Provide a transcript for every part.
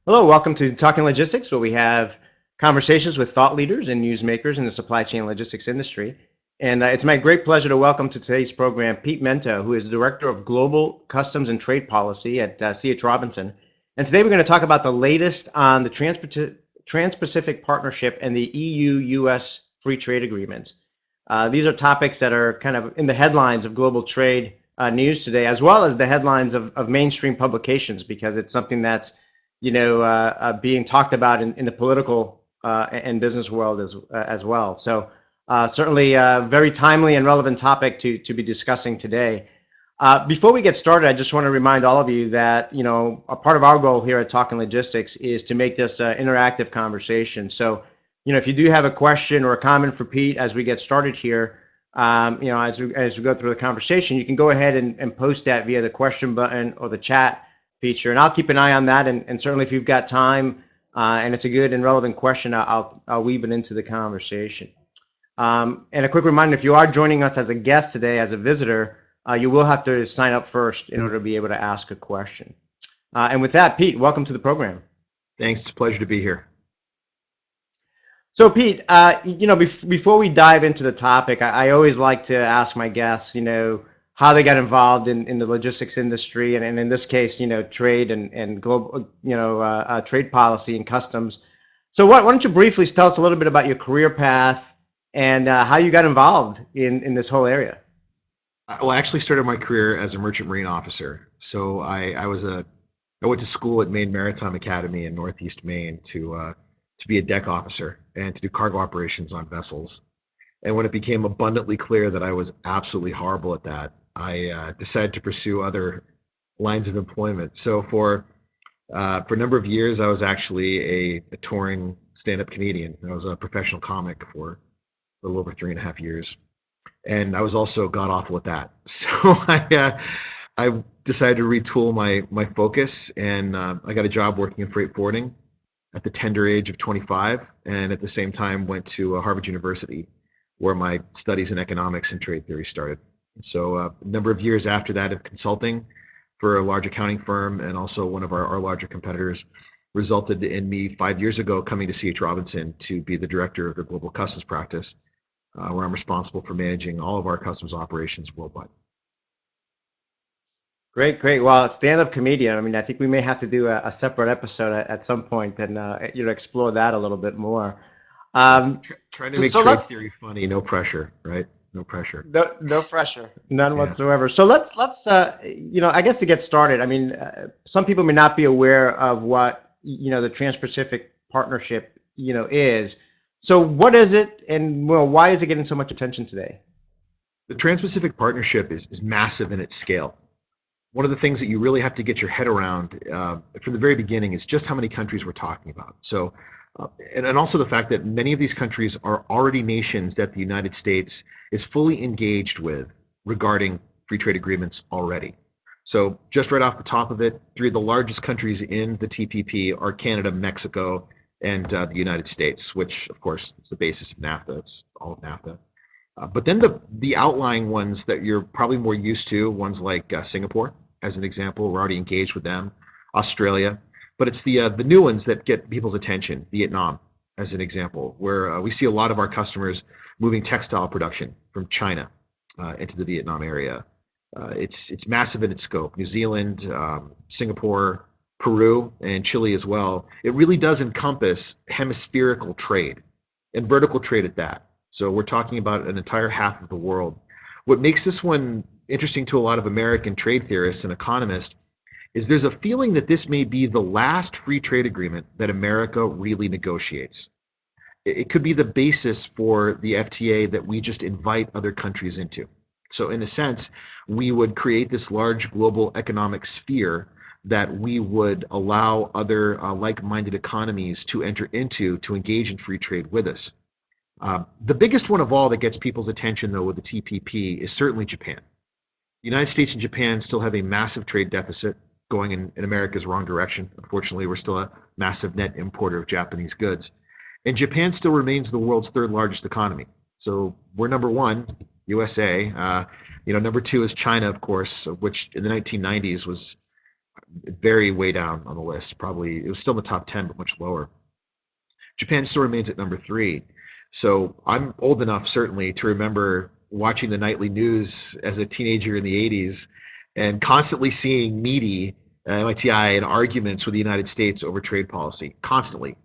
Hello, welcome to Talking Logistics, where we have conversations with thought leaders and newsmakers in the supply chain logistics industry. And it's my great pleasure to welcome to today's program Pete Mento, who is the Director of Global Customs and Trade Policy at C.H. Robinson. And today we're going to talk about the latest on the Trans-Pacific Partnership and the EU-US Free Trade Agreements. These are topics that are kind of in the headlines of global trade news today, as well as the headlines of mainstream publications, because it's something that's being talked about in the political and business world as well. So certainly a very timely and relevant topic to be discussing today. Before we get started, I just want to remind all of you that, a part of our goal here at Talking Logistics is to make this interactive conversation. So, if you do have a question or a comment for Pete as we get started here, as we go through the conversation, you can go ahead and post that via the question button or the chat feature, and I'll keep an eye on that. And certainly, if you've got time and it's a good and relevant question, I'll weave it into the conversation. And a quick reminder: if you are joining us as a guest today, as a visitor, you will have to sign up first in order to be able to ask a question. And with that, Pete, welcome to the program. Thanks. It's a pleasure to be here. So, Pete, before we dive into the topic, I always like to ask my guests, how they got involved in the logistics industry, and in this case, trade and global, trade policy and customs. So, why don't you briefly tell us a little bit about your career path and how you got involved in this whole area? I actually started my career as a merchant marine officer. So I went to school at Maine Maritime Academy in Northeast Maine to be a deck officer and to do cargo operations on vessels. And when it became abundantly clear that I was absolutely horrible at that, I decided to pursue other lines of employment. So for a number of years, I was actually a touring stand-up comedian. I was a professional comic for a little over 3.5 years, and I was also god awful at that. So I decided to retool my focus, and I got a job working in freight forwarding at the tender age of 25, and at the same time went to Harvard University, where my studies in economics and trade theory started. So a number of years after that of consulting for a large accounting firm and also one of our larger competitors resulted in me 5 years ago coming to C.H. Robinson to be the director of the global customs practice, where I'm responsible for managing all of our customs operations worldwide. Great, great. Well, stand-up comedian. I mean, I think we may have to do a separate episode at some point and explore that a little bit more. Um, Trying to so, make so trade let's theory funny, no pressure, right? No pressure. no pressure, none Yeah. whatsoever. So let's I guess to get started. I mean, some people may not be aware of what the Trans-Pacific Partnership is. So what is it, and well, why is it getting so much attention today? The Trans-Pacific Partnership is massive in its scale. One of the things that you really have to get your head around from the very beginning is just how many countries we're talking about. So, and also the fact that many of these countries are already nations that the United States is fully engaged with regarding free trade agreements already. So, just right off the top of it, three of the largest countries in the TPP are Canada, Mexico, and the United States, which, of course, is the basis of NAFTA. It's all of NAFTA. But then the outlying ones that you're probably more used to, ones like Singapore, as an example, we're already engaged with them. Australia, but it's the new ones that get people's attention. Vietnam, as an example, where we see a lot of our customers moving textile production from China into the Vietnam area. It's massive in its scope. New Zealand, Singapore, Peru, and Chile as well. It really does encompass hemispherical trade and vertical trade at that. So we're talking about an entire half of the world. What makes this one interesting to a lot of American trade theorists and economists is there's a feeling that this may be the last free trade agreement that America really negotiates. It could be the basis for the FTA that we just invite other countries into. So in a sense, we would create this large global economic sphere that we would allow other like-minded economies to enter into to engage in free trade with us. The biggest one of all that gets people's attention, though, with the TPP is certainly Japan. The United States and Japan still have a massive trade deficit going in America's wrong direction. Unfortunately, we're still a massive net importer of Japanese goods. And Japan still remains the world's third largest economy. So we're number one, USA. Number two is China, of course, which in the 1990s was very way down on the list. Probably it was still in the top 10, but much lower. Japan still remains at number 3. So I'm old enough, certainly, to remember watching the nightly news as a teenager in the 80s and constantly seeing MITI, MITI, and arguments with the United States over trade policy, constantly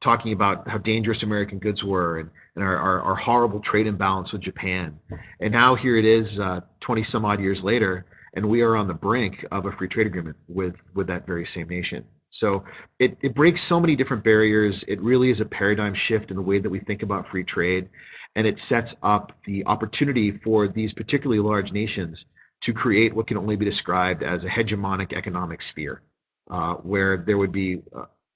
talking about how dangerous American goods were and our horrible trade imbalance with Japan. And now here it is 20 some odd years later, and we are on the brink of a free trade agreement with that very same nation. So it breaks so many different barriers. It really is a paradigm shift in the way that we think about free trade. And it sets up the opportunity for these particularly large nations to create what can only be described as a hegemonic economic sphere, where there would be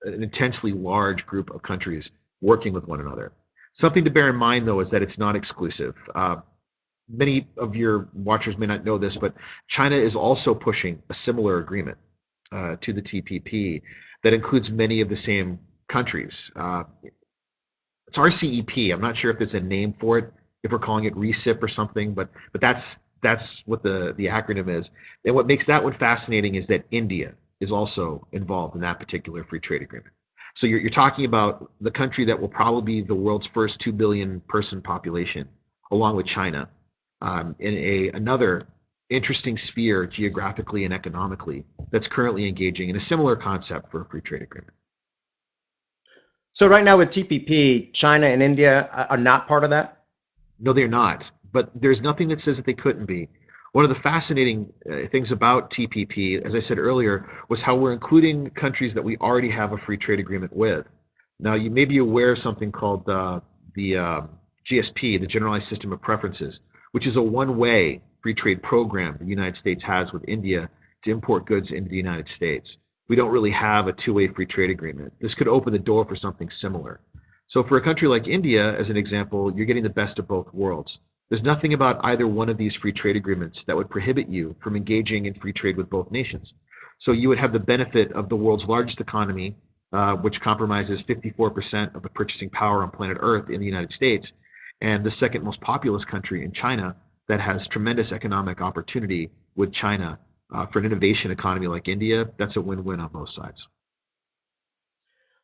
an intensely large group of countries working with one another. Something to bear in mind, though, is that it's not exclusive. Many of your watchers may not know this, but China is also pushing a similar agreement to the TPP that includes many of the same countries. It's RCEP. I'm not sure if there's a name for it, if we're calling it RECIP or something, but that's what the acronym is. And what makes that one fascinating is that India is also involved in that particular free trade agreement. So you're talking about the country that will probably be the world's first 2 billion person population, along with China, in another interesting sphere geographically and economically that's currently engaging in a similar concept for a free trade agreement. So right now with TPP, China and India are not part of that? No, they're not. But there's nothing that says that they couldn't be. One of the fascinating things about TPP, as I said earlier, was how we're including countries that we already have a free trade agreement with. Now, you may be aware of something called the GSP, the Generalized System of Preferences, which is a one-way free trade program the United States has with India to import goods into the United States. We don't really have a two-way free trade agreement. This could open the door for something similar. So for a country like India, as an example, you're getting the best of both worlds. There's nothing about either one of these free trade agreements that would prohibit you from engaging in free trade with both nations. So you would have the benefit of the world's largest economy, which compromises 54% of the purchasing power on planet Earth in the United States, and the second most populous country in China that has tremendous economic opportunity with China. For an innovation economy like India, that's a win-win on both sides.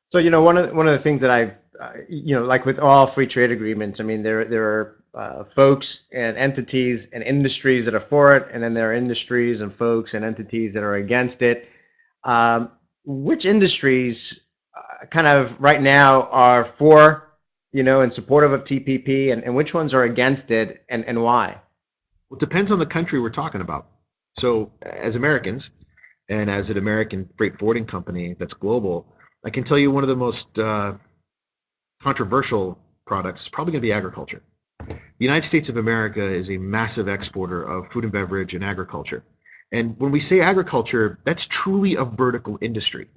So, one of the things that I've, like with all free trade agreements, I mean, there are folks and entities and industries that are for it, and then there are industries and folks and entities that are against it. Which industries kind of right now are for, and supportive of TPP, and which ones are against it, and why? Well, it depends on the country we're talking about. So as Americans, and as an American freight forwarding company that's global, I can tell you one of the most controversial products is probably going to be agriculture. The United States of America is a massive exporter of food and beverage and agriculture. And when we say agriculture, that's truly a vertical industry.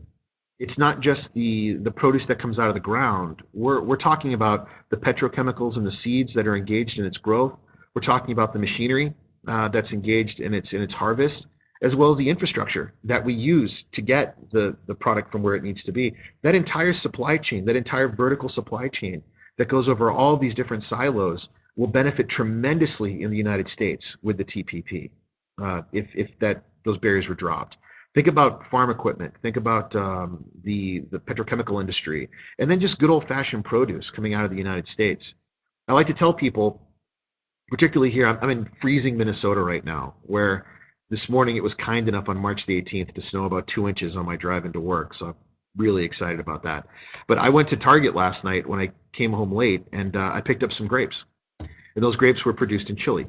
It's not just the produce that comes out of the ground. We're talking about the petrochemicals and the seeds that are engaged in its growth. We're talking about the machinery that's engaged in its harvest, as well as the infrastructure that we use to get the product from where it needs to be. That entire supply chain, that entire vertical supply chain that goes over all these different silos will benefit tremendously in the United States with the TPP if those barriers were dropped. Think about farm equipment. Think about the petrochemical industry, and then just good old-fashioned produce coming out of the United States. I like to tell people, particularly here, I'm in freezing Minnesota right now, where this morning it was kind enough on March the 18th to snow about 2 inches on my drive into work, so I'm really excited about that. But I went to Target last night when I came home late, and I picked up some grapes. And those grapes were produced in Chile.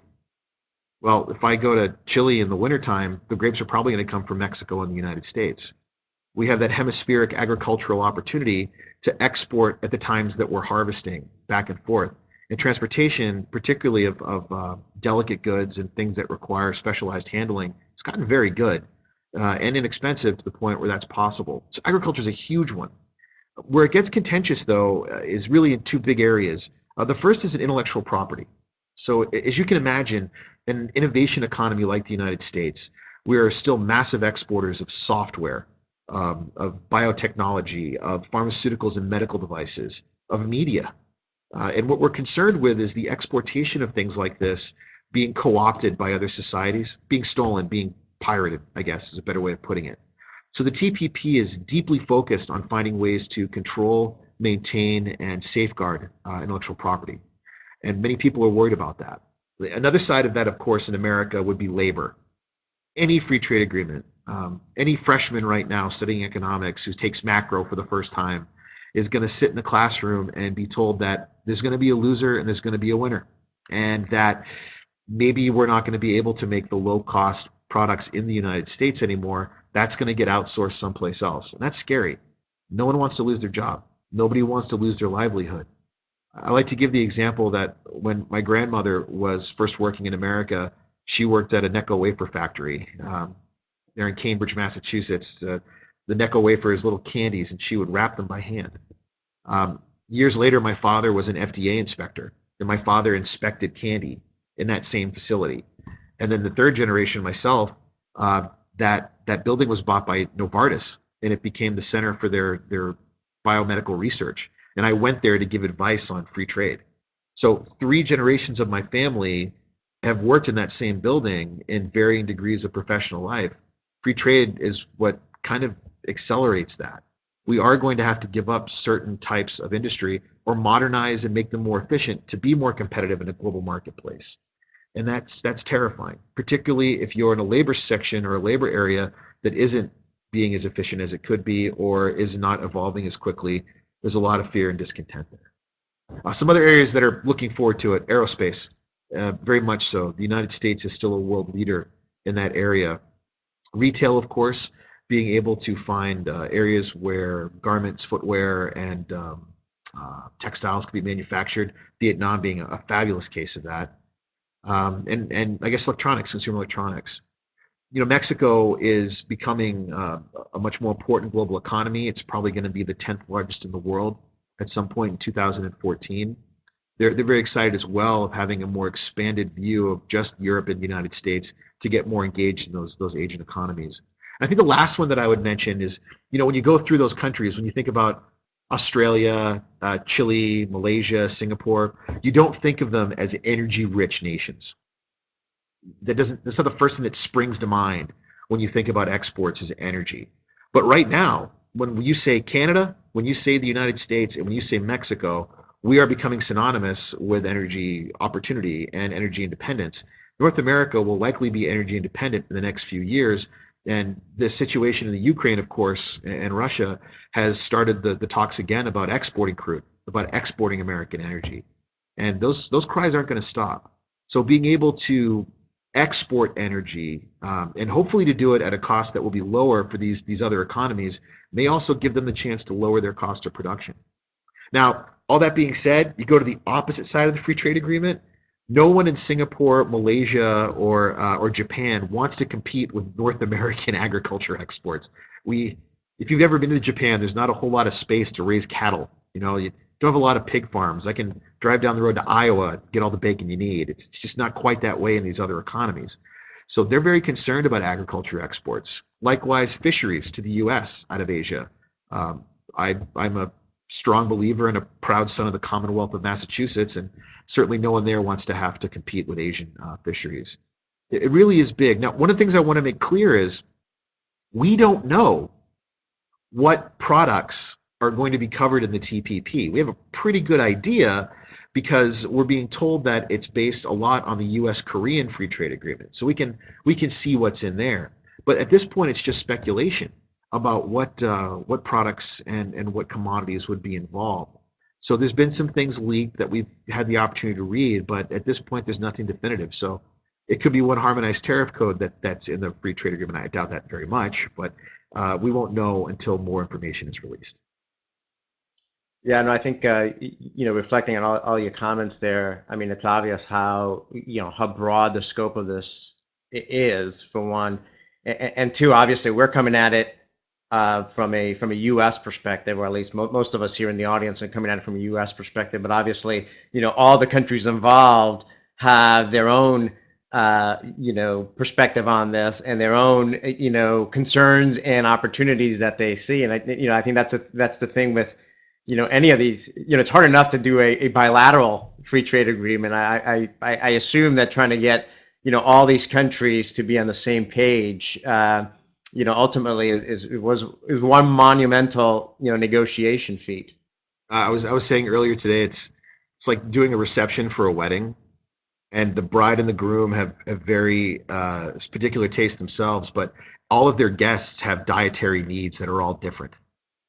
Well, if I go to Chile in the wintertime, the grapes are probably going to come from Mexico and the United States. We have that hemispheric agricultural opportunity to export at the times that we're harvesting back and forth. And transportation, particularly of delicate goods and things that require specialized handling, it's gotten very good and inexpensive to the point where that's possible. So agriculture is a huge one. Where it gets contentious, though, is really in two big areas. The first is in intellectual property. So as you can imagine, an innovation economy like the United States, we are still massive exporters of software, of biotechnology, of pharmaceuticals and medical devices, of media. And what we're concerned with is the exportation of things like this being co-opted by other societies, being stolen, being pirated, I guess is a better way of putting it. So the TPP is deeply focused on finding ways to control, maintain, and safeguard intellectual property. And many people are worried about that. Another side of that, of course, in America would be labor. Any free trade agreement, any freshman right now studying economics who takes macro for the first time is going to sit in the classroom and be told that there's going to be a loser and there's going to be a winner. And that maybe we're not going to be able to make the low cost products in the United States anymore. That's going to get outsourced someplace else. And that's scary. No one wants to lose their job. Nobody wants to lose their livelihood. I like to give the example that when my grandmother was first working in America, she worked at a Necco wafer factory there in Cambridge, Massachusetts. The Necco wafers, little candies, and she would wrap them by hand. Years later, my father was an FDA inspector, and my father inspected candy in that same facility. And then the third generation, myself, that building was bought by Novartis, and it became the center for their biomedical research. And I went there to give advice on free trade. So 3 generations of my family have worked in that same building in varying degrees of professional life. Free trade is what kind of accelerates that. We are going to have to give up certain types of industry or modernize and make them more efficient to be more competitive in a global marketplace. And that's terrifying, particularly if you're in a labor section or a labor area that isn't being as efficient as it could be or is not evolving as quickly. There's a lot of fear and discontent there. Some other areas that are looking forward to it, aerospace, very much so. The United States is still a world leader in that area. Retail, of course, being able to find areas where garments, footwear, and textiles can be manufactured. Vietnam being a fabulous case of that. And I guess electronics, consumer electronics. Mexico is becoming a much more important global economy. It's probably going to be the 10th largest in the world at some point in 2014. They're very excited as well of having a more expanded view of just Europe and the United States to get more engaged in those Asian economies. And I think the last one that I would mention is, when you go through those countries, when you think about Australia, Chile, Malaysia, Singapore, you don't think of them as energy-rich nations. That's not the first thing that springs to mind when you think about exports is energy. But right now, when you say Canada, when you say the United States, and when you say Mexico, we are becoming synonymous with energy opportunity and energy independence. North America will likely be energy independent in the next few years. And the situation in the Ukraine, of course, and Russia has started the talks again about exporting crude, about exporting American energy. And those cries aren't going to stop. So being able to export energy and hopefully to do it at a cost that will be lower for these other economies may also give them the chance to lower their cost of production. Now, all that being said, you go to the opposite side of the free trade agreement. No one in Singapore, Malaysia, or Japan wants to compete with North American agriculture exports. If you've ever been to Japan, there's not a whole lot of space to raise cattle. You don't have a lot of pig farms. I can drive down the road to Iowa, get all the bacon you need. It's just not quite that way in these other economies. So they're very concerned about agriculture exports. Likewise, fisheries to the U.S. out of Asia. I'm a strong believer and a proud son of the Commonwealth of Massachusetts, and certainly no one there wants to have to compete with Asian fisheries. It really is big. Now, one of the things I want to make clear is we don't know what products are going to be covered in the TPP. We have a pretty good idea because we're being told that it's based a lot on the U.S.-Korean free trade agreement. So we can see what's in there. But at this point, it's just speculation about what products and what commodities would be involved. So there's been some things leaked that we've had the opportunity to read, but at this point, there's nothing definitive. So it could be one harmonized tariff code that's in the free trade agreement. I doubt that very much, but we won't know until more information is released. Yeah, no, I think reflecting on all your comments there, I mean, it's obvious how how broad the scope of this is, for one, and two, obviously, we're coming at it from a U.S. perspective, or at least most of us here in the audience are coming at it from a U.S. perspective. But obviously, all the countries involved have their own perspective on this and their own concerns and opportunities that they see. And I think that's the thing with any of these. It's hard enough to do a bilateral free trade agreement. I assume that trying to get all these countries to be on the same page, ultimately is one monumental, negotiation feat. I was saying earlier today, it's like doing a reception for a wedding, and the bride and the groom have very particular tastes themselves, but all of their guests have dietary needs that are all different.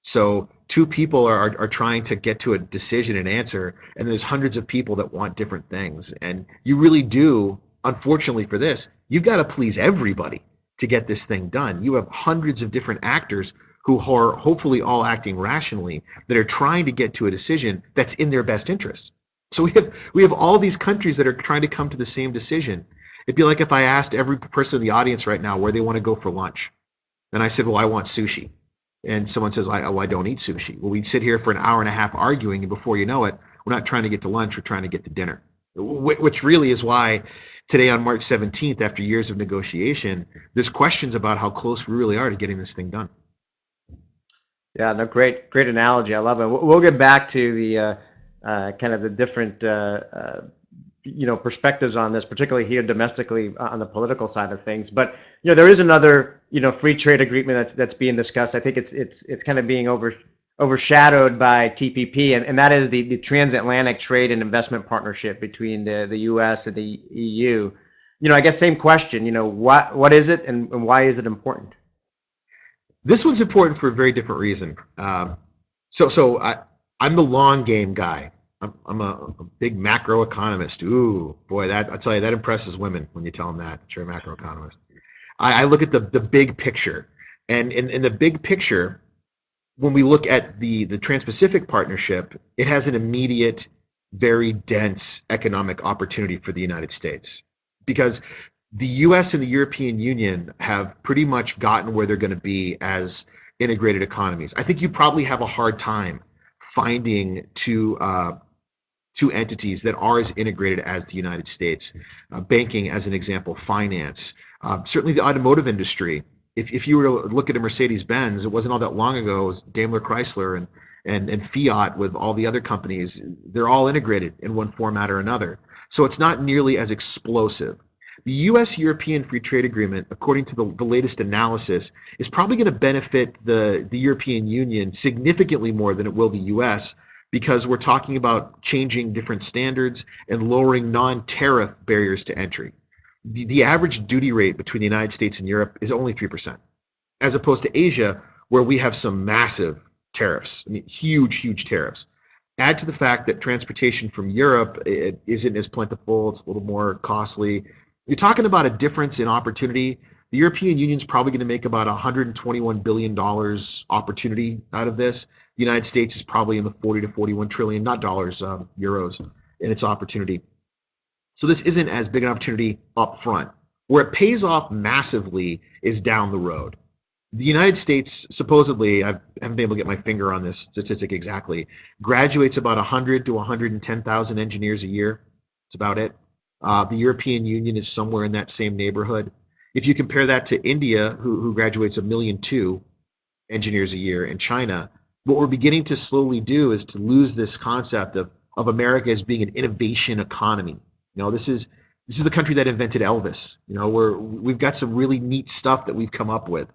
So two people are trying to get to a decision and answer, and there's hundreds of people that want different things. And you really do, unfortunately for this, you've got to please everybody to get this thing done. You have hundreds of different actors who are hopefully all acting rationally that are trying to get to a decision that's in their best interest. So we have all these countries that are trying to come to the same decision. It'd be like if I asked every person in the audience right now where they want to go for lunch. And I said, well, I want sushi. And someone says, I don't eat sushi. Well, we'd sit here for an hour and a half arguing, and before you know it, we're not trying to get to lunch, we're trying to get to dinner. Which really is why today on March 17th, after years of negotiation, there's questions about how close we really are to getting this thing done. Yeah, no, great analogy. I love it. We'll get back to the kind of the different perspectives on this, particularly here domestically on the political side of things. But there is another free trade agreement that's being discussed. I think it's kind of being overshadowed by TPP, and that is the Transatlantic Trade and Investment Partnership between the U.S. and the EU. I guess same question. What is it, and why is it important? This one's important for a very different reason. I'm the long game guy. I'm a big macro economist. Ooh, boy, I tell you, that impresses women when you tell them that you're a macro economist. I look at the big picture, and in the big picture, when we look at the Trans-Pacific Partnership, it has an immediate, very dense economic opportunity for the United States, because the U.S. and the European Union have pretty much gotten where they're going to be as integrated economies. I think you probably have a hard time finding two entities that are as integrated as the United States. Banking, as an example, finance, certainly the automotive industry. If you were to look at a Mercedes-Benz, it wasn't all that long ago, it was Daimler Chrysler and Fiat with all the other companies. They're all integrated in one format or another. So it's not nearly as explosive. The U.S.-European Free Trade Agreement, according to the latest analysis, is probably going to benefit the European Union significantly more than it will the U.S., because we're talking about changing different standards and lowering non-tariff barriers to entry. The average duty rate between the United States and Europe is only 3%, as opposed to Asia, where we have some massive tariffs. I mean, huge tariffs. Add to the fact that transportation from Europe isn't as plentiful, it's a little more costly. You're talking about a difference in opportunity. The European Union is probably going to make about $121 billion opportunity out of this. The United States is probably in the 40 to 41 trillion, not dollars, euros, in its opportunity. So this isn't as big an opportunity up front. Where it pays off massively is down the road. The United States, supposedly, I haven't been able to get my finger on this statistic exactly, graduates about 100 to 110,000 engineers a year. That's about it. The European Union is somewhere in that same neighborhood. If you compare that to India, who graduates 1.2 million engineers a year, and China, what we're beginning to slowly do is to lose this concept of America as being an innovation economy. This is the country that invented Elvis. We've got some really neat stuff that we've come up with,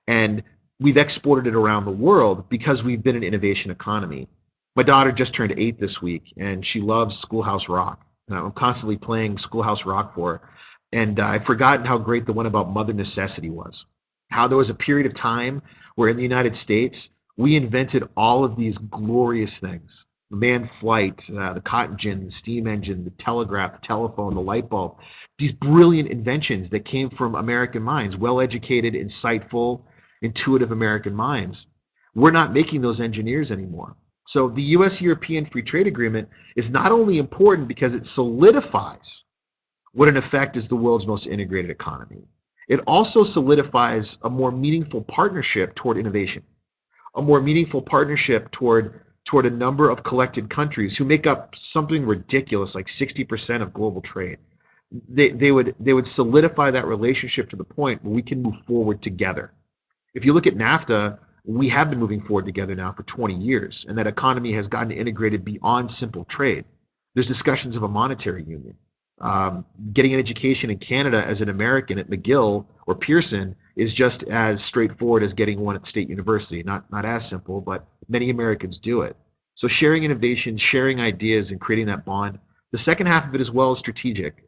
and we've exported it around the world because we've been an innovation economy. My daughter just turned 8 this week, and she loves Schoolhouse Rock. I'm constantly playing Schoolhouse Rock for her. And I've forgotten how great the one about Mother Necessity was. How there was a period of time where in the United States, we invented all of these glorious things. The manned flight, the cotton gin, the steam engine, the telegraph, the telephone, the light bulb. These brilliant inventions that came from American minds, well-educated, insightful, intuitive American minds. We're not making those engineers anymore. So the U.S.-European Free Trade Agreement is not only important because it solidifies what in effect is the world's most integrated economy, it also solidifies a more meaningful partnership toward innovation, a more meaningful partnership toward a number of collected countries who make up something ridiculous like 60% of global trade. They would solidify that relationship to the point where we can move forward together. If you look at NAFTA, we have been moving forward together now for 20 years, and that economy has gotten integrated beyond simple trade. There's discussions of a monetary union. Getting an education in Canada as an American at McGill or Pearson is just as straightforward as getting one at State University. Not as simple, but many Americans do it. So sharing innovation, sharing ideas, and creating that bond. The second half of it as well is strategic.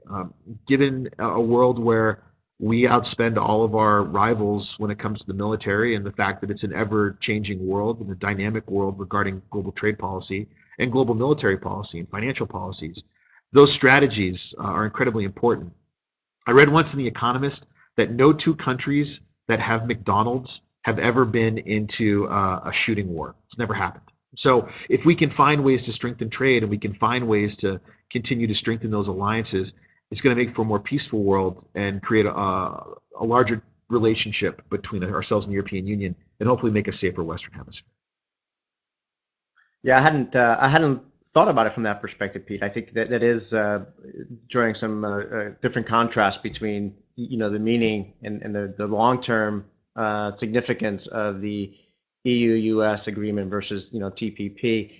Given a world where we outspend all of our rivals when it comes to the military, and the fact that it's an ever-changing world and a dynamic world regarding global trade policy and global military policy and financial policies, those strategies are incredibly important. I read once in The Economist that no two countries that have McDonald's have ever been into a shooting war. It's never happened. So if we can find ways to strengthen trade and we can find ways to continue to strengthen those alliances, it's going to make for a more peaceful world and create a larger relationship between ourselves and the European Union, and hopefully make a safer Western Hemisphere. Yeah, I hadn't thought about it from that perspective, Pete. I think that is drawing some different contrast between the meaning and the long-term significance of the EU-US agreement versus TPP.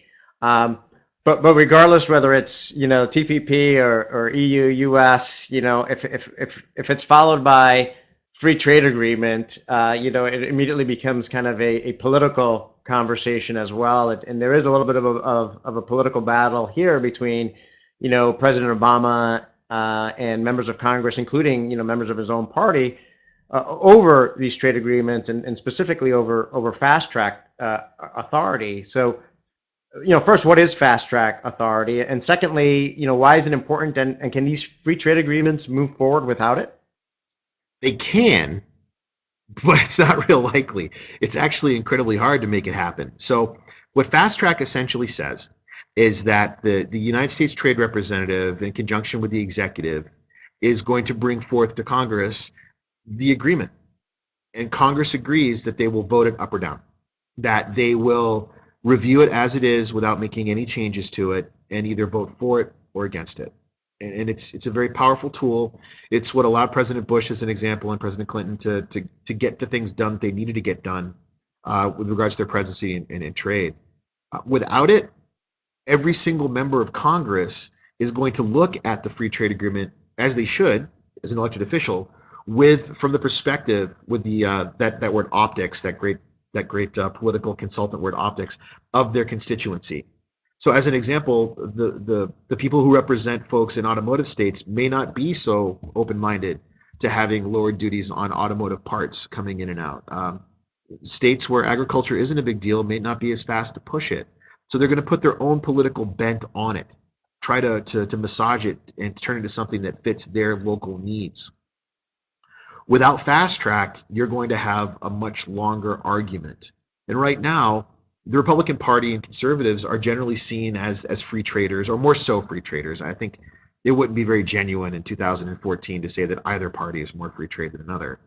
But regardless whether it's TPP or EU-US, if it's followed by free trade agreement, it immediately becomes kind of a political conversation as well. And there is a little bit of a political battle here between, President Obama and members of Congress, including, members of his own party, over these trade agreements and specifically over fast track authority. So, first, what is fast track authority? And secondly, why is it important? And can these free trade agreements move forward without it? They can, but it's not real likely. It's actually incredibly hard to make it happen. So what fast track essentially says is that the United States Trade Representative, in conjunction with the executive, is going to bring forth to Congress the agreement. And Congress agrees that they will vote it up or down, that they will review it as it is without making any changes to it, and either vote for it or against it. And it's a very powerful tool. It's what allowed President Bush, as an example, and President Clinton to get the things done they needed to get done with regards to their presidency and trade. Without it, every single member of Congress is going to look at the free trade agreement, as they should, as an elected official, from the perspective, with the that word optics, that great political consultant word optics, of their constituency. So as an example, the people who represent folks in automotive states may not be so open-minded to having lower duties on automotive parts coming in and out. States where agriculture isn't a big deal may not be as fast to push it. So they're going to put their own political bent on it, try to massage it and turn it into something that fits their local needs. Without fast track, you're going to have a much longer argument. And right now, the Republican Party and conservatives are generally seen as free traders, or more so free traders. I think it wouldn't be very genuine in 2014 to say that either party is more free trade than another.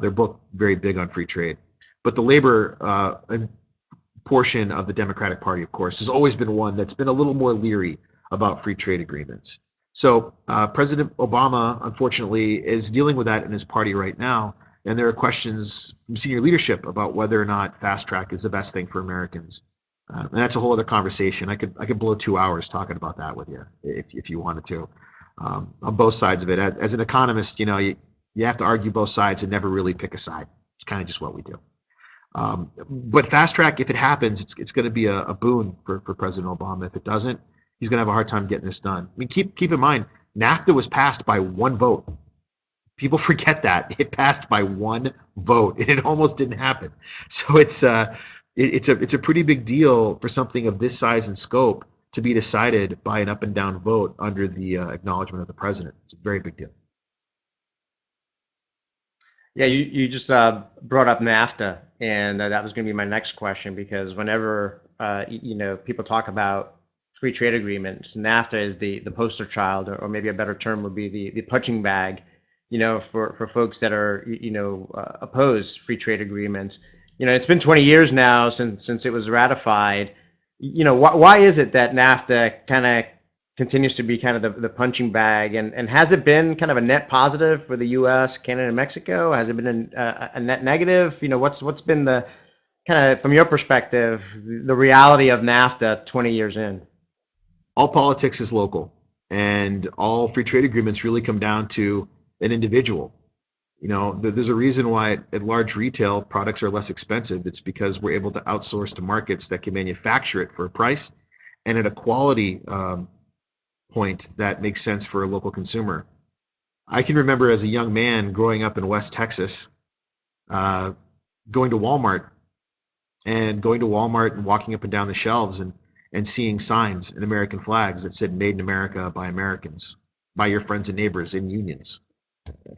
They're both very big on free trade. But the labor portion of the Democratic Party, of course, has always been one that's been a little more leery about free trade agreements. So President Obama, unfortunately, is dealing with that in his party right now. And there are questions from senior leadership about whether or not fast track is the best thing for Americans. And that's a whole other conversation. I could blow 2 hours talking about that with you if you wanted to, on both sides of it. As an economist, you have to argue both sides and never really pick a side. It's kind of just what we do. But fast track, if it happens, it's going to be a boon for President Obama. If it doesn't, he's going to have a hard time getting this done. I mean, keep in mind, NAFTA was passed by one vote. People forget that it passed by one vote, and it almost didn't happen. So it's a pretty big deal for something of this size and scope to be decided by an up and down vote under the acknowledgement of the president. It's a very big deal. Yeah, you just brought up NAFTA, and that was going to be my next question, because whenever people talk about free trade agreements, NAFTA is the poster child, or maybe a better term would be the punching bag, for folks that are oppose free trade agreements. It's been 20 years now since it was ratified. Why is it that NAFTA kind of continues to be kind of the punching bag, and has it been kind of a net positive for the U.S., Canada, and Mexico? Has it been a net negative? What's been the kind of, from your perspective, the reality of NAFTA 20 years in? All politics is local. And all free trade agreements really come down to an individual. There's a reason why at large retail products are less expensive. It's because we're able to outsource to markets that can manufacture it for a price and at a quality point that makes sense for a local consumer. I can remember as a young man growing up in West Texas, uh, going to Walmart and walking up and down the shelves and seeing signs and American flags that said "Made in America by Americans, by your friends and neighbors in unions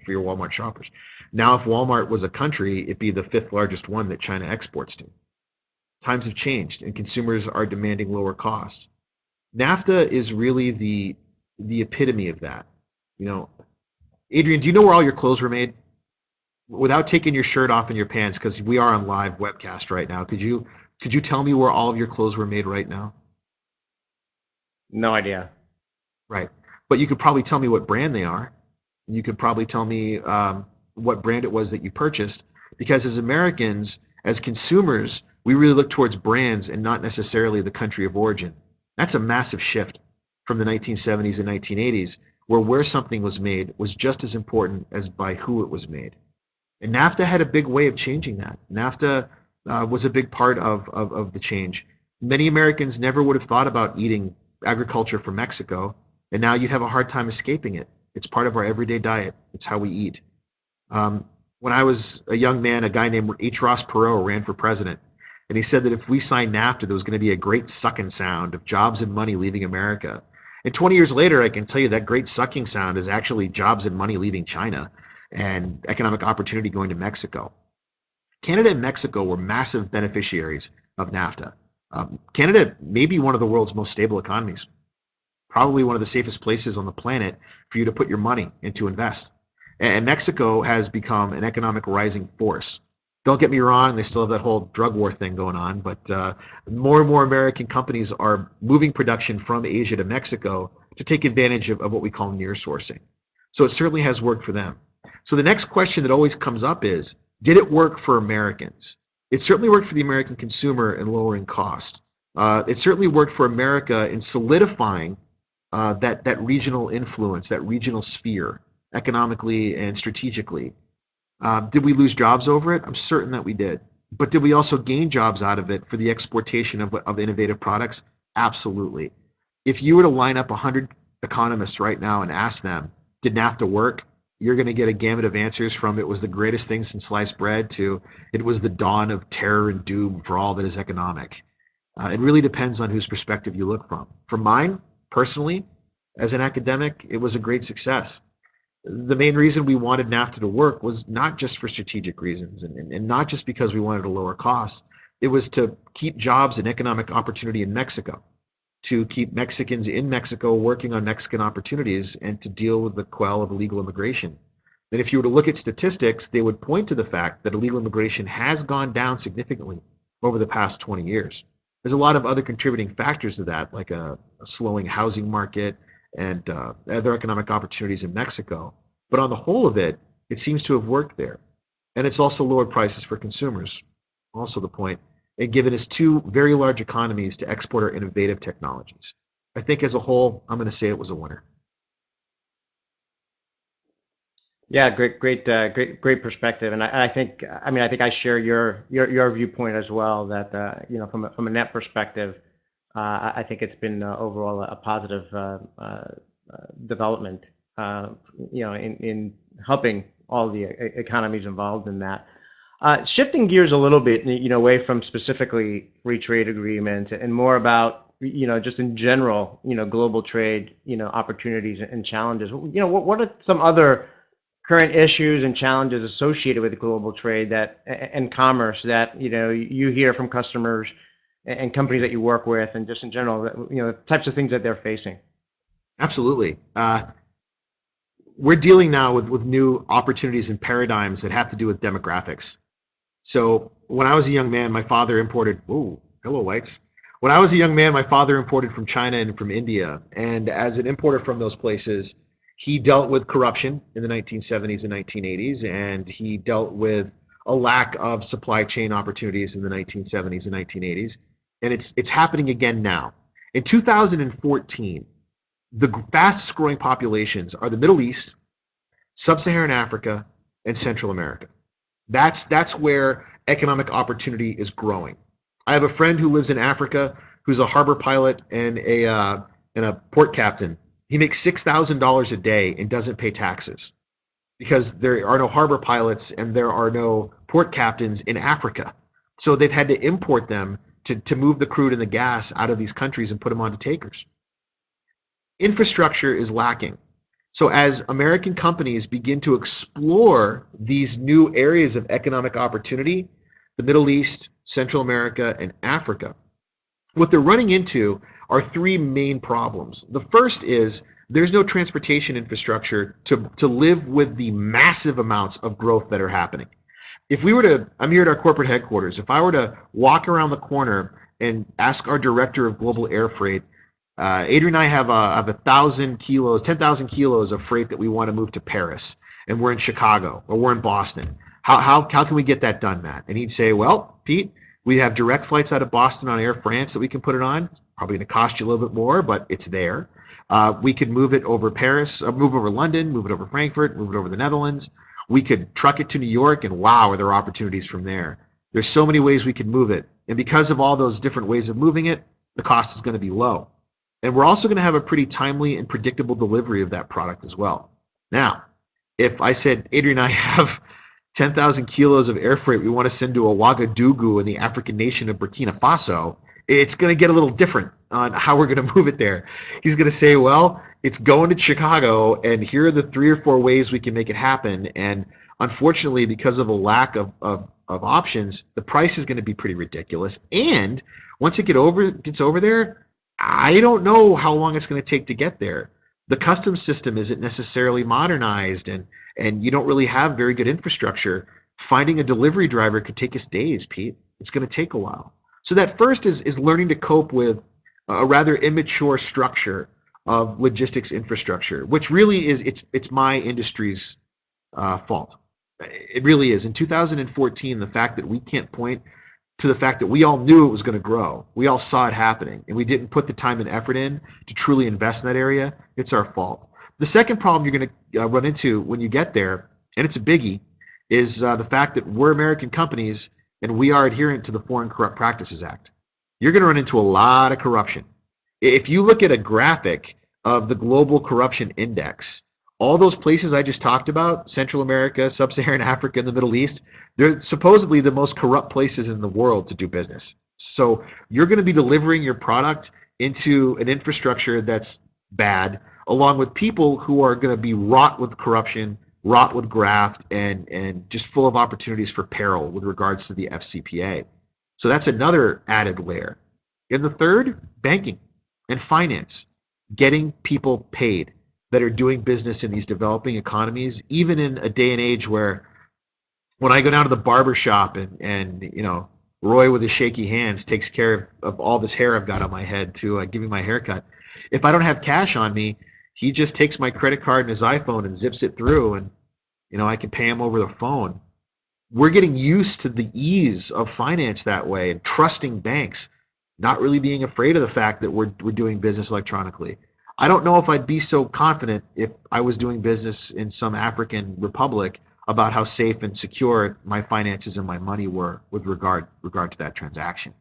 for your Walmart shoppers." Now, if Walmart was a country, it'd be the fifth largest one that China exports to. Times have changed, and consumers are demanding lower cost. NAFTA is really the epitome of that. You know, Adrian, do you know where all your clothes were made? Without taking your shirt off and your pants, because we are on live webcast right now. Could you tell me where all of your clothes were made right now? No idea. Right, but you could probably tell me what brand they are. You could probably tell me what brand it was that you purchased, because as Americans, as consumers, we really look towards brands and not necessarily the country of origin. That's a massive shift from the 1970s and 1980s, where something was made was just as important as by who it was made. And NAFTA had a big way of changing that. NAFTA was a big part of the change. Many Americans never would have thought about eating agriculture from Mexico, and now you'd have a hard time escaping it. It's part of our everyday diet. It's how we eat. When I was a young man, a guy named H. Ross Perot ran for president, and he said that if we signed NAFTA, there was going to be a great sucking sound of jobs and money leaving America. And 20 years later, I can tell you that great sucking sound is actually jobs and money leaving China and economic opportunity going to Mexico. Canada and Mexico were massive beneficiaries of NAFTA. Canada may be one of the world's most stable economies, probably one of the safest places on the planet for you to put your money and to invest. And Mexico has become an economic rising force. Don't get me wrong, they still have that whole drug war thing going on, but more and more American companies are moving production from Asia to Mexico to take advantage of what we call near sourcing. So it certainly has worked for them. So the next question that always comes up is, did it work for Americans? It certainly worked for the American consumer in lowering cost. It certainly worked for America in solidifying that regional influence, that regional sphere, economically and strategically. Did we lose jobs over it? I'm certain that we did. But did we also gain jobs out of it for the exportation of innovative products? Absolutely. If you were to line up 100 economists right now and ask them, did NAFTA work? You're going to get a gamut of answers from it was the greatest thing since sliced bread to it was the dawn of terror and doom for all that is economic. It really depends on whose perspective you look from. From mine, personally, as an academic, it was a great success. The main reason we wanted NAFTA to work was not just for strategic reasons and not just because we wanted a lower cost. It was to keep jobs and economic opportunity in Mexico, to keep Mexicans in Mexico working on Mexican opportunities and to deal with the quell of illegal immigration. And if you were to look at statistics, they would point to the fact that illegal immigration has gone down significantly over the past 20 years. There's a lot of other contributing factors to that, like a slowing housing market and other economic opportunities in Mexico. But on the whole of it, it seems to have worked there. And it's also lowered prices for consumers, also the point, and given us two very large economies to export our innovative technologies. I think as a whole, I'm going to say it was a winner. Yeah, great perspective, and I think, I mean, I think I share your viewpoint as well. That from a net perspective, I think it's been overall a positive development, in helping all the economies involved in that. Shifting gears a little bit, away from specifically free trade agreement and more about, just in general, global trade, opportunities and challenges. What are some other current issues and challenges associated with global trade that and commerce that you hear from customers and companies that you work with, and just in general, that, the types of things that they're facing? Absolutely. We're dealing now with new opportunities and paradigms that have to do with demographics. So when I was a young man, my father imported, oh, hello, whites. When I was a young man, my father imported from China and from India. And as an importer from those places, he dealt with corruption in the 1970s and 1980s, and he dealt with a lack of supply chain opportunities in the 1970s and 1980s. And it's happening again now. In 2014, The fastest growing populations are the Middle East, Sub-Saharan Africa, and Central America. That's where economic opportunity is growing. I have a friend who lives in Africa who's a harbor pilot and a port captain. He makes $6,000 a day and doesn't pay taxes because there are no harbor pilots and there are no port captains in Africa. So they've had to import them to move the crude and the gas out of these countries and put them onto tankers. Infrastructure is lacking. So as American companies begin to explore these new areas of economic opportunity, the Middle East, Central America, and Africa, what they're running into are three main problems. The first is there's no transportation infrastructure to live with the massive amounts of growth that are happening. If we were to, I'm here at our corporate headquarters, if I were to walk around the corner and ask our director of global air freight, Adrian and I have 1,000 kilos, 10,000 kilos of freight that we want to move to Paris, and we're in Chicago or we're in Boston. How can we get that done, Matt? And he'd say, well, Pete, we have direct flights out of Boston on Air France that we can put it on. Probably going to cost you a little bit more, but it's there. We could move it over Paris, move over London, move it over Frankfurt, move it over the Netherlands. We could truck it to New York, and wow, are there opportunities from there. There's so many ways we could move it. And because of all those different ways of moving it, the cost is going to be low. And we're also going to have a pretty timely and predictable delivery of that product as well. Now, if I said, Adrian and I have 10,000 kilos of air freight we want to send to Ouagadougou in the African nation of Burkina Faso, it's going to get a little different on how we're going to move it there. He's going to say, well, it's going to Chicago, and here are the 3 or 4 ways we can make it happen. And unfortunately, because of a lack of options, the price is going to be pretty ridiculous. And once it gets over there, I don't know how long it's going to take to get there. The customs system isn't necessarily modernized, and you don't really have very good infrastructure. Finding a delivery driver could take us days, Pete. It's going to take a while. So that first is learning to cope with a rather immature structure of logistics infrastructure, which really is it's my industry's fault. It really is. In 2014, the fact that we can't point to the fact that we all knew it was going to grow. We all saw it happening, and we didn't put the time and effort in to truly invest in that area. It's our fault. The second problem you're going to run into when you get there, and it's a biggie, is the fact that we're American companies and we are adherent to the Foreign Corrupt Practices Act. You're going to run into a lot of corruption. If you look at a graphic of the Global Corruption Index, all those places I just talked about, Central America, Sub-Saharan Africa, and the Middle East, they're supposedly the most corrupt places in the world to do business. So you're going to be delivering your product into an infrastructure that's bad, along with people who are going to be wrought with corruption, wrought with graft, and just full of opportunities for peril with regards to the FCPA. So that's another added layer. And the third, banking and finance, getting people paid that are doing business in these developing economies, even in a day and age where when I go down to the barber shop and you know, Roy with his shaky hands takes care of all this hair I've got on my head to give me my haircut. If I don't have cash on me, he just takes my credit card and his iPhone and zips it through, and you know, I can pay him over the phone. We're getting used to the ease of finance that way and trusting banks, not really being afraid of the fact that we're doing business electronically. I don't know if I'd be so confident if I was doing business in some African republic about how safe and secure my finances and my money were with regard to that transaction.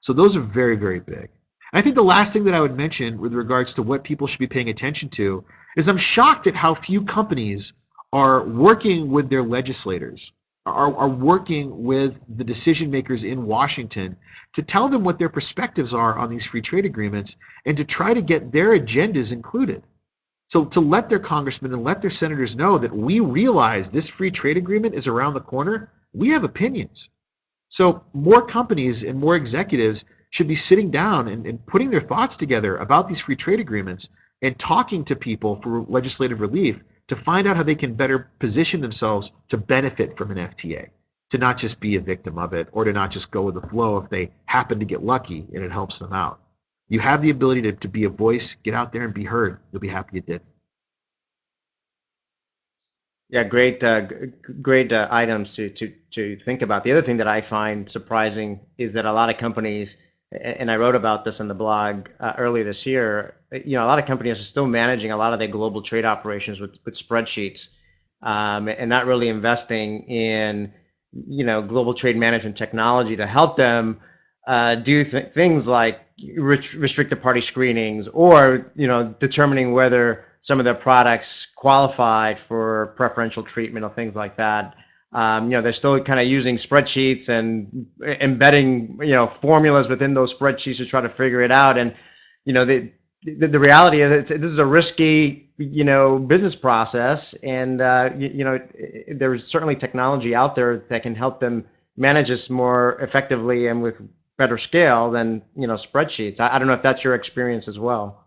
So those are very, very big. And I think the last thing that I would mention with regards to what people should be paying attention to is I'm shocked at how few companies are working with their legislators, are working with the decision makers in Washington to tell them what their perspectives are on these free trade agreements and to try to get their agendas included. So to let their congressmen and let their senators know that we realize this free trade agreement is around the corner, we have opinions. So more companies and more executives should be sitting down and putting their thoughts together about these free trade agreements and talking to people for legislative relief to find out how they can better position themselves to benefit from an FTA, to not just be a victim of it or to not just go with the flow if they happen to get lucky and it helps them out. You have the ability to be a voice, get out there and be heard. You'll be happy you did. Yeah, great items to think about. The other thing that I find surprising is that a lot of companies and I wrote about this in the blog earlier this year. A lot of companies are still managing a lot of their global trade operations with spreadsheets, and not really investing in global trade management technology to help them do things like restricted party screenings, or determining whether some of their products qualified for preferential treatment or things like that. They're still kind of using spreadsheets and embedding, formulas within those spreadsheets to try to figure it out. And, the reality is this is a risky, business process. And, there's certainly technology out there that can help them manage this more effectively and with better scale than, spreadsheets. I don't know if that's your experience as well.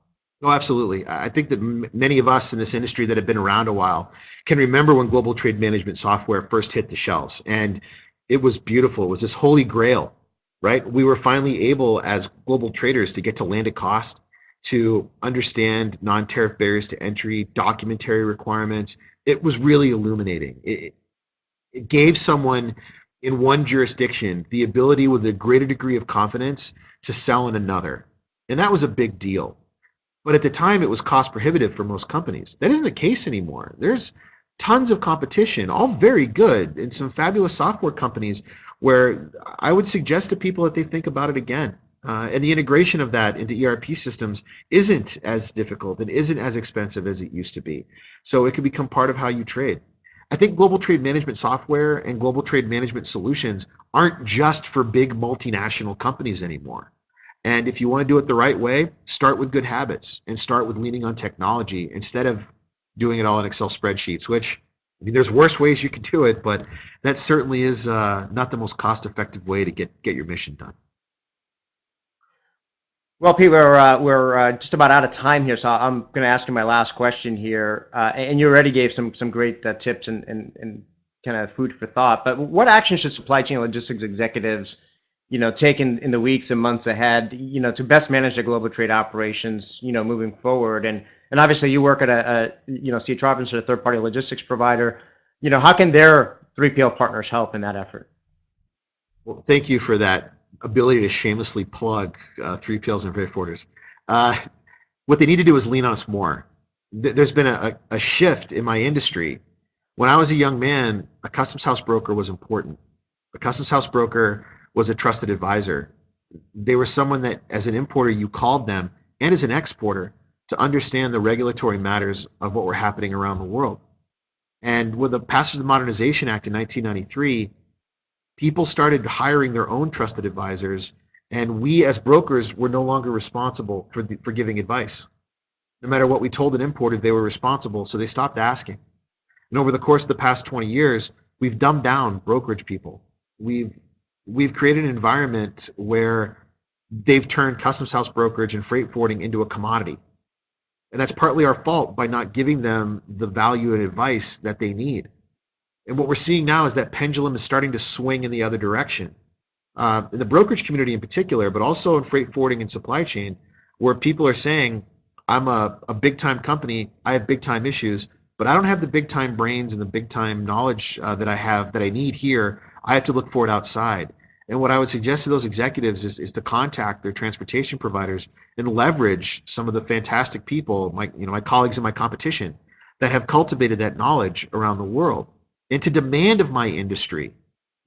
Oh, absolutely. I think that many of us in this industry that have been around a while can remember when global trade management software first hit the shelves. And it was beautiful. It was this holy grail, right? We were finally able, as global traders, to get to landed cost, to understand non-tariff barriers to entry, documentary requirements. It was really illuminating. It gave someone in one jurisdiction the ability with a greater degree of confidence to sell in another. And that was a big deal. But at the time, it was cost prohibitive for most companies. That isn't the case anymore. There's tons of competition, all very good, and some fabulous software companies where I would suggest to people that they think about it again. And the integration of that into ERP systems isn't as difficult and isn't as expensive as it used to be. So it can become part of how you trade. I think global trade management software and global trade management solutions aren't just for big multinational companies anymore. And if you want to do it the right way, start with good habits and start with leaning on technology instead of doing it all in Excel spreadsheets, which, I mean, there's worse ways you can do it, but that certainly is not the most cost-effective way to get your mission done. Well, Pete, we're just about out of time here, so I'm going to ask you my last question here. And you already gave some great tips and kind of food for thought. But what action should supply chain logistics executives, take in the weeks and months ahead, to best manage their global trade operations, moving forward? And obviously, you work at C. Robinson, a third-party logistics provider. How can their 3PL partners help in that effort? Well, thank you for that ability to shamelessly plug 3PLs and freight forwarders. Uh, what they need to do is lean on us more. There's been a shift in my industry. When I was a young man, a customs house broker was important. A customs house broker was a trusted advisor. They were someone that, as an importer, you called them, and as an exporter, to understand the regulatory matters of what were happening around the world. And with the passage of the Modernization Act in 1993, people started hiring their own trusted advisors, and we as brokers were no longer responsible for giving advice. No matter what we told an importer, they were responsible, so they stopped asking. And over the course of the past 20 years, we've dumbed down brokerage people. We've created an environment where they've turned customs house brokerage and freight forwarding into a commodity. And that's partly our fault by not giving them the value and advice that they need. And what we're seeing now is that pendulum is starting to swing in the other direction. In the brokerage community in particular, but also in freight forwarding and supply chain, where people are saying, I'm a big time company, I have big time issues, but I don't have the big time brains and the big time knowledge that I need here. I have to look for it outside. And what I would suggest to those executives is to contact their transportation providers and leverage some of the fantastic people, my colleagues in my competition, that have cultivated that knowledge around the world, and to demand of my industry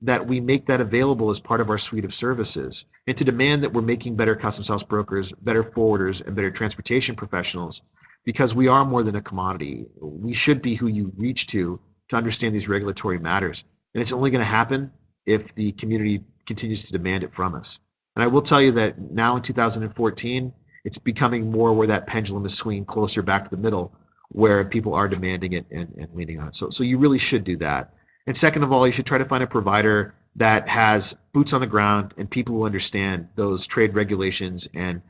that we make that available as part of our suite of services, and to demand that we're making better customs house brokers, better forwarders, and better transportation professionals, because we are more than a commodity. We should be who you reach to understand these regulatory matters. And it's only going to happen if the community continues to demand it from us. And I will tell you that now in 2014, it's becoming more where that pendulum is swinging closer back to the middle, where people are demanding it and leaning on it. So you really should do that. And second of all, you should try to find a provider that has boots on the ground and people who understand those trade regulations and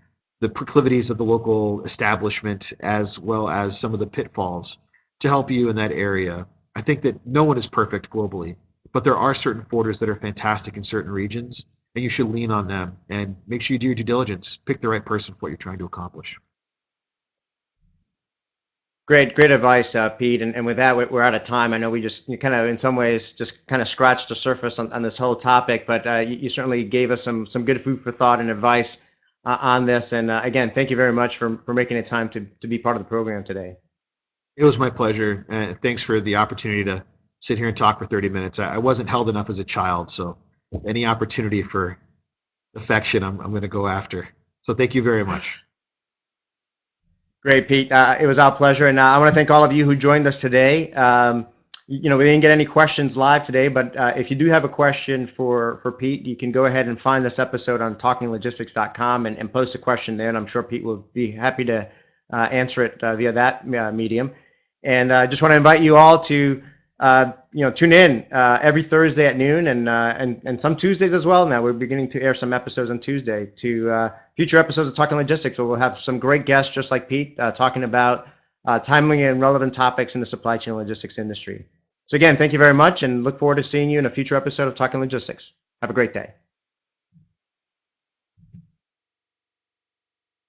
the proclivities of the local establishment, as well as some of the pitfalls, to help you in that area. I think that no one is perfect globally, but there are certain forwarders that are fantastic in certain regions, and you should lean on them and make sure you do your due diligence. Pick the right person for what you're trying to accomplish. Great advice, Pete. And with that, we're out of time. I know we just kind of, in some ways, just kind of scratched the surface on this whole topic, but you certainly gave us some good food for thought and advice on this. And again, thank you very much for making the time to be part of the program today. It was my pleasure, and thanks for the opportunity to sit here and talk for 30 minutes. I wasn't held enough as a child, so any opportunity for affection, I'm going to go after. So thank you very much. Great, Pete. It was our pleasure, and I want to thank all of you who joined us today. We didn't get any questions live today, but if you do have a question for Pete, you can go ahead and find this episode on talkinglogistics.com and post a question there, and I'm sure Pete will be happy to answer it via that medium. And I just want to invite you all to tune in every Thursday at noon and some Tuesdays as well. Now we're beginning to air some episodes on Tuesday to future episodes of Talking Logistics, where we'll have some great guests just like Pete talking about timely and relevant topics in the supply chain logistics industry. So again, thank you very much, and look forward to seeing you in a future episode of Talking Logistics. Have a great day.